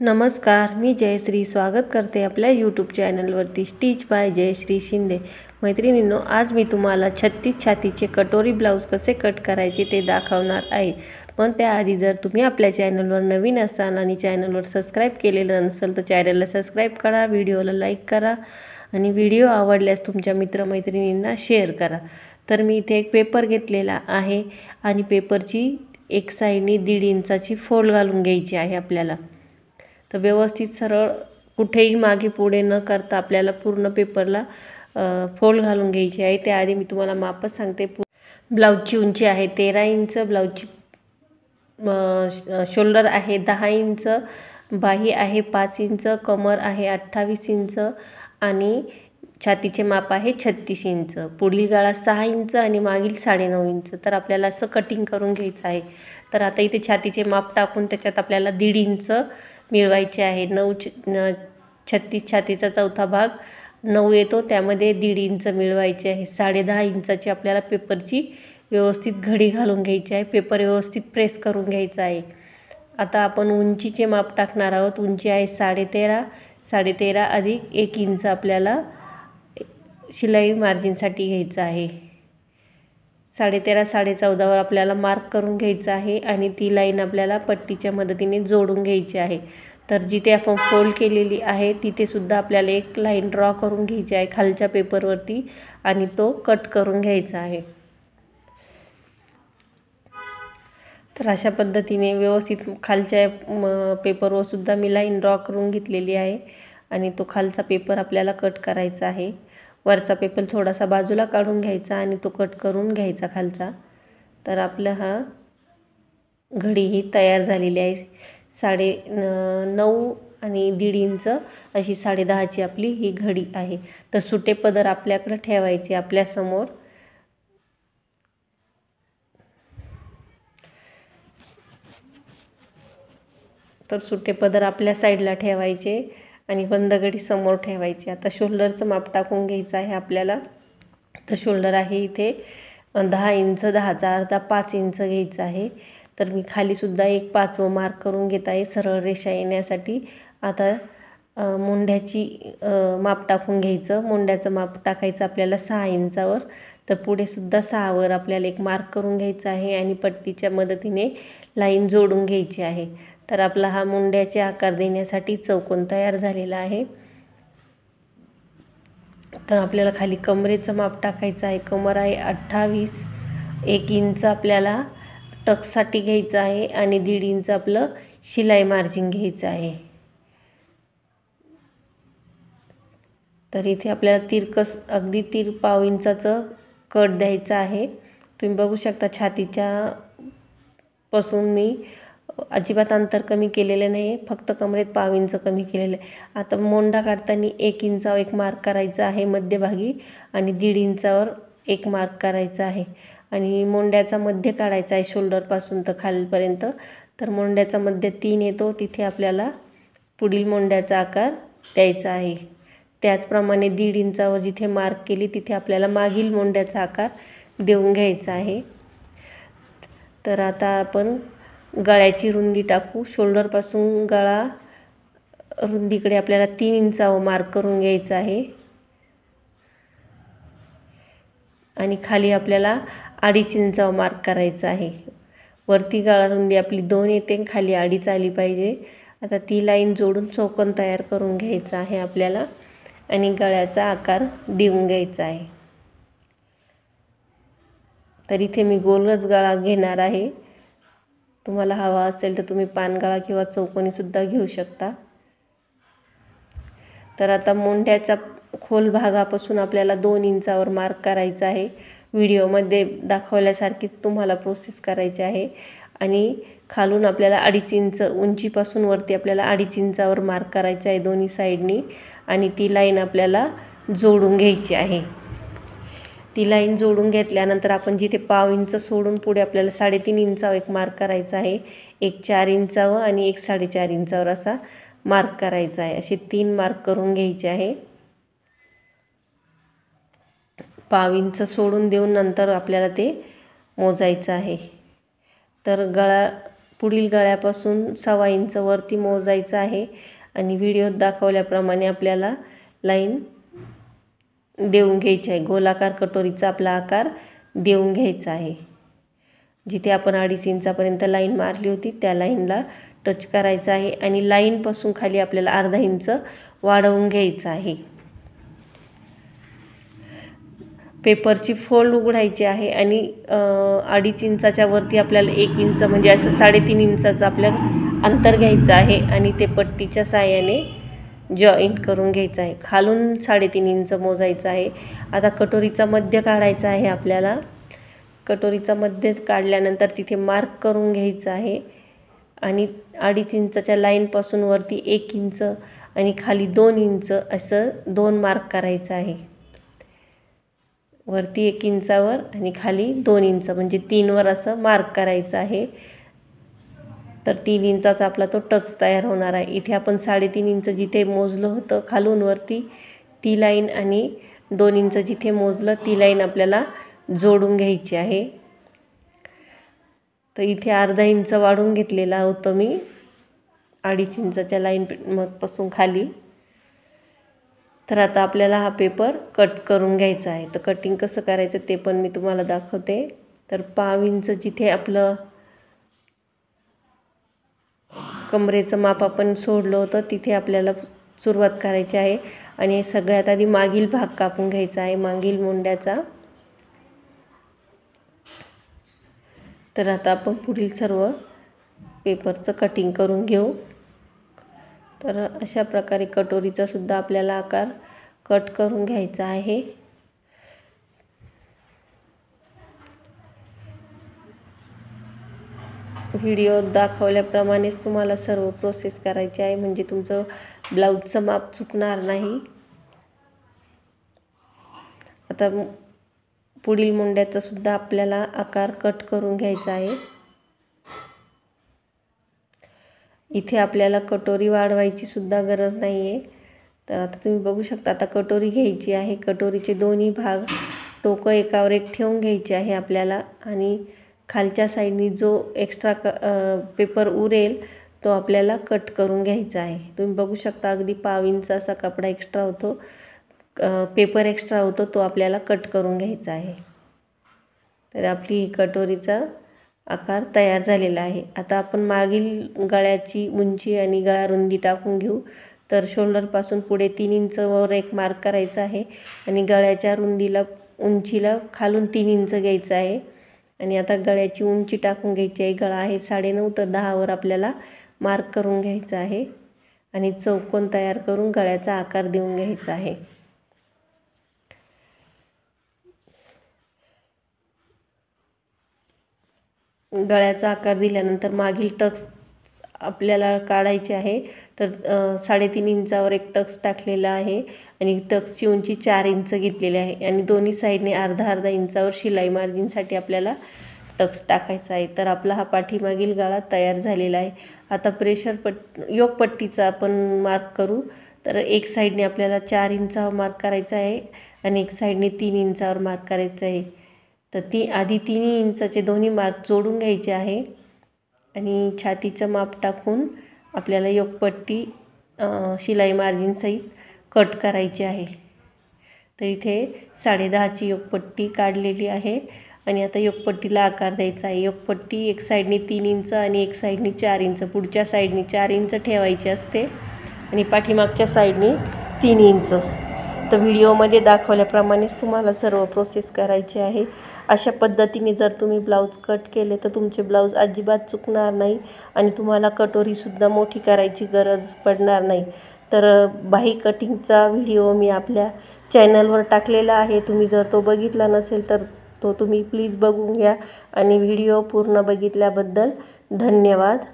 नमस्कार, मी जयश्री स्वागत करते आपल्या यूट्यूब चॅनलवरती स्टिच बाय जयश्री शिंदे। मैत्रिणींनो, आज मी तुम्हाला 36 छातीचे कटोरी ब्लाउज कसे कट करायचे ते दाखवणार आहे। पण त्याआधी जर तुम्ही आपल्या चॅनलवर नवीन असाल आणि चॅनलवर सबस्क्राइब केलेलं नसेल तर चॅनलला सबस्क्राइब करा, व्हिडिओला लाईक करा आणि व्हिडिओ आवडल्यास तुमच्या मित्रमैत्रिणींना शेअर करा। तर मी इथे एक पेपर घेतलेला आहे आणि पेपरची एक साइडनी 1.5 इंचाची फोल्ड घालून घ्यायची आहे आपल्याला। तर व्यवस्थित सरळ कुठेही मागे पुढे न करता आपल्याला पूर्ण पेपरला फोल्ड घालून घ्यायची आहे। त्याआधी मी तुम्हाला मापच सांगते। ब्लाउजची उंची आहे 13 इंच, ब्लाउजची शोल्डर आहे 10 इंच, बाही आहे 5 इंच, कमर आहे 28 इंच आणि छातीचे माप आहे 36 इंच। पुढील गळा 6 इंच आणि मागील 9.5 इंच। तर आपल्याला असं कटिंग करून घ्यायचं आहे। तर आता इथे छातीचे माप टाकून त्याच्यात आपल्याला 1.5 इंच मिळवायचे आहे। 36 छातीचा चौथा भाग 9 येतो, त्यामध्ये 1.5 इंच मिळवायचे आहे। 10.5 इंचाची आपल्याला पेपरची व्यवस्थित घडी घालून घ्यायची आहे। पेपर व्यवस्थित प्रेस करून घ्यायचा आहे। आता आपण उंचीचे माप टाकणार आहोत। उंची आहे 13.5, 13.5 अधिक 1 इंच आपल्याला शिलाई मार्जिनसाठी घ्यायचं आहे। 13.5 14.5 वर आपल्याला मार्क करून घ्यायचं आहे आणि ती लाईन आपल्याला पट्टीच्या मदतीने जोडून घ्यायची आहे। तर जिथे आपण फोल्ड केलेली आहे तिथे सुद्धा आपल्याला एक लाईन ड्रॉ करून घ्यायची आहे खालच्या पेपरवरती आणि तो कट करून घ्यायचा आहे। तर अशा पद्धतीने व्यवस्थित खालच्या पेपरवर सुद्धा मी लाईन ड्रॉ करून घेतलेली आहे आणि तो खालचा पेपर आपल्याला कट करायचा आहे। वरचा पेपर थोडासा बाजूला काढून घ्यायचा आणि तो कट करून घ्यायचा खालचा। तर आपला हा घडी ही तयार झालेली आहे। 9.5 आणि 1.5 इंच अशी 10.5ची आपली ही घडी आहे। तर सुटे पदर आपल्याकडे ठेवायचे आपल्या समोर। तर सुटे पदर आपल्या साईडला ठेवायचे आणि बंद घडी समोर ठेवायची। आता शोल्डरचं माप टाकून घ्यायचं आहे आपल्याला। तर शोल्डर आहे इथे 10 इंच, 10चा अर्धा 5 इंच घ्यायचं आहे। तर मी खाली सुद्धा एक 5वं मार्क करून घेत आहे सरळ रेषा येण्यासाठी। आता मुंड्याची माप टाकून घ्यायचं। मुंड्याचं माप टाकायचं आपल्याला 6 इंचावर। तर पुढे सुद्धा 6 वर आपल्याला एक मार्क करून घ्यायचा आहे आणि पट्टीच्या मदतीने लाईन जोडून घ्यायची आहे। तर आपला हा मुंड्याचे आकार देण्यासाठी चौकोन तयार झालेला आहे। तर आपल्याला खाली कमरेचं माप टाकायचं आहे। कमर आहे 28, 1 इंच आपल्याला टक्ससाठी घ्यायचं आहे आणि 1.5 इंच आपलं शिलाई मार्जिन घ्यायचं आहे। तर इथे आपल्याला तिरकस अगदी 3.5 इंचाचं कट द्यायचं आहे। तुम्ही बघू शकता छातीच्या पासून मी अजिबात अंतर कमी केलेलं नाही, फक्त कमरेत 0.5 इंच कमी केलेलं आहे। आता मोंढा काढताना 1 इंचावर एक मार्क करायचा आहे मध्यभागी आणि 1.5 इंचावर एक मार्क करायचा आहे आणि मोंड्याचा मध्य काढायचा आहे शोल्डरपासून तर खालपर्यंत। तर मोंड्याचा मध्य 3 येतो, तिथे आपल्याला पुढील मोंड्याचा आकार द्यायचा आहे। त्याचप्रमाणे 1.5 इंचावर जिथे मार्क केली तिथे आपल्याला मागील मोंड्याचा आकार देऊन घ्यायचा आहे। तर आता आपण गळ्याची रुंदी टाकू। शोल्डरपासून गळा रुंदीकडे आपल्याला 3 इंचावर मार्क करून घ्यायचा आहे आणि खाली आपल्याला 2.5 इंचावर मार्क करायचा आहे। वरती गळा रुंदी आपली 2 येते, खाली 2.5 आली पाहिजे। आता ती लाईन जोडून चौकोन तयार करून घ्यायचा आहे आपल्याला आणि गळ्याचा आकार देऊन घ्यायचा आहे। तर इथे मी गोलच गळा घेणार आहे। तुम्हाला हवा असेल तर तुम्ही पानगळा किंवा चौकोनी सुद्धा घेऊ शकता। तर आता मोंढ्याचा खोल भागापासून आपल्याला 2 इंचावर मार्क करायचा आहे। व्हिडिओमध्ये दाखवल्यासारखी तुम्हाला प्रोसेस करायची आहे आणि खालून आपल्याला 2.5 इंच उंचीपासून वरती आपल्याला 2.5 इंचावर मार्क करायचा आहे दोन्ही साईडनी आणि ती लाईन आपल्याला जोडून घ्यायची आहे। ती लाईन जोडून घेतल्यानंतर आपण जिथे 0.5 इंच सोडून पुढे आपल्याला 3.5 इंचावर एक मार्क करायचा आहे, एक 4 इंचावर आणि एक 4.5 इंचावर असा मार्क करायचा आहे। असे 3 मार्क करून घ्यायचे आहे। 0.5 इंच सोडून देऊन नंतर आपल्याला ते मोजायचं आहे। तर गळा पुढील गळ्यापासून 1.25 इंच वरती मोजायचं आहे आणि व्हिडिओत दाखवल्याप्रमाणे आपल्याला लाईन देऊन घ्यायची आहे। गोलाकार कटोरीचा आपला आकार देऊन घ्यायचा आहे। जिथे आपण 2.5 इंचापर्यंत लाईन मारली होती त्या लाईनला टच करायचं आहे आणि लाईनपासून खाली आपल्याला अर्धा इंच वाढवून घ्यायचं आहे। पेपरची फोल्ड उघडायची आहे आणि 2.5 इंचाच्या वरती आपल्याला 1 इंच म्हणजे असं 3.5 इंचाचं आपल्याला अंतर घ्यायचं आहे आणि ते पट्टीच्या साहाय्याने जॉईंट करून घ्यायचं आहे। खालून 3.5 इंच मोजायचं आहे। आता कटोरीचा मध्य काढायचा आहे आपल्याला। कटोरीचा मध्य काढल्यानंतर तिथे मार्क करून घ्यायचं आहे आणि 2.5 इंचाच्या लाईनपासून वरती 1 इंच आणि खाली 2 इंच असं 2 मार्क करायचं आहे। वरती 1 इंचावर आणि खाली 2 इंच म्हणजे 3 वर असं मार्क करायचं आहे। तर 3 इंचाचा आपला तो टक्स तयार होणार आहे। इथे आपण 3.5 इंच जिथे मोजलं होतं खालून वरती ती लाईन आणि 2 इंच जिथे मोजलं ती लाईन आपल्याला जोडून घ्यायची आहे। तर इथे अर्धा इंच वाढवून घेतलेला होतं मी 2.5 इंचाच्या लाईन पासून खाली। तर आता आपल्याला हा पेपर कट करून घ्यायचा आहे। तर कटिंग कसं करायचं ते पण मी तुम्हाला दाखवते। तर 1.5 इंच जिथे आपलं कमरेचं माप आपण सोडलं होतं तिथे आपल्याला सुरुवात करायची आहे आणि सगळ्यात आधी मागील भाग कापून घ्यायचा आहे, मागील मुंड्याचा। तर आता आपण पुढील सर्व पेपरचं कटिंग करून घेऊ। तर अशा प्रकारे कटोरीचा सुद्धा आपल्याला आकार कट करून घ्यायचा आहे। व्हिडिओत दाखवल्याप्रमाणेच तुम्हाला सर्व प्रोसेस करायची आहे म्हणजे तुमचं ब्लाऊजचं माप चुकणार नाही। आता पुढील मुंड्याचा सुद्धा आपल्याला आकार कट करून घ्यायचा आहे। इथे आपल्याला कटोरी वाढवायची सुद्धा गरज नाही आहे। तर आता तुम्ही बघू शकता आता कटोरी घ्यायची आहे। कटोरीचे दोन्ही भाग टोकं एकावर एक ठेवून घ्यायचे आहे आपल्याला आणि खालच्या साईडनी जो एक्स्ट्रा पेपर उरेल तो आपल्याला कट करून घ्यायचा आहे। तुम्ही बघू शकता अगदी 1.5 इंच असा कपडा एक्स्ट्रा होतो, पेपर एक्स्ट्रा होतो, तो आपल्याला कट करून घ्यायचा आहे। तर आपली कटोरीचा आकार तयार झालेला आहे। आता आपण मागील गळ्याची उंची आणि गळा रुंदी टाकून घेऊ। तर शोल्डरपासून पुढे 3 इंच वर एक मार्क करायचा आहे आणि गळ्याच्या रुंदीला उंचीला खालून 3 इंच घ्यायचं आहे आणि आता गळ्याची उंची टाकून घ्यायची आहे। गळा आहे 9.5 तर 10 वर आपल्याला मार्क करून घ्यायचा आहे आणि चौकोन तयार करून गळ्याचा आकार देऊन घ्यायचा आहे। गळ्याचा आकार दिल्यानंतर मागील टक्स आपल्याला काढायचे आहे। तर 3.5 इंचावर एक टक्स टाकलेला आहे आणि टक्सची उंची 4 इंच घेतलेली आहे आणि दोन्ही साईडने अर्धा इंचावर शिलाई मार्जिनसाठी आपल्याला टक्स टाकायचा आहे। तर आपला हा पाठीमागील गळा तयार झालेला आहे। आता योकपट्टीचा आपण मार्क करू। तर एक साईडने आपल्याला 4 इंचावर मार्क करायचा आहे आणि एक साईडने 3 इंचावर मार्क करायचं आहे। तर आधी 3 इंचाचे दोन्ही मार्क जोडून घ्यायचे आहे आणि छातीचं माप टाकून आपल्याला योकपट्टी शिलाई मार्जिनसहित कट करायची आहे। तर इथे 10.5ची योकपट्टी काढलेली आहे आणि आता योकपट्टीला आकार द्यायचा आहे। योकपट्टी एक साईडने 3 इंच आणि एक साईडने 4 इंच, पुढच्या साईडने 4 इंच ठेवायची असते आणि पाठीमागच्या साईडने 3 इंच। तर व्हिडिओमध्ये दाखवल्याप्रमाणेच तुम्हाला सर्व प्रोसेस करायची आहे। अशा पद्धतीने जर तुम्ही ब्लाऊज कट केले तर तुमचे ब्लाऊज अजिबात चुकणार नाही आणि तुम्हाला कटोरीसुद्धा मोठी करायची गरज पडणार नाही। तर बाही कटिंगचा व्हिडिओ मी आपल्या चॅनलवर टाकलेला आहे। तुम्ही जर तो बघितला नसेल तर तो तुम्ही प्लीज बघून घ्या आणि व्हिडिओ पूर्ण बघितल्याबद्दल धन्यवाद।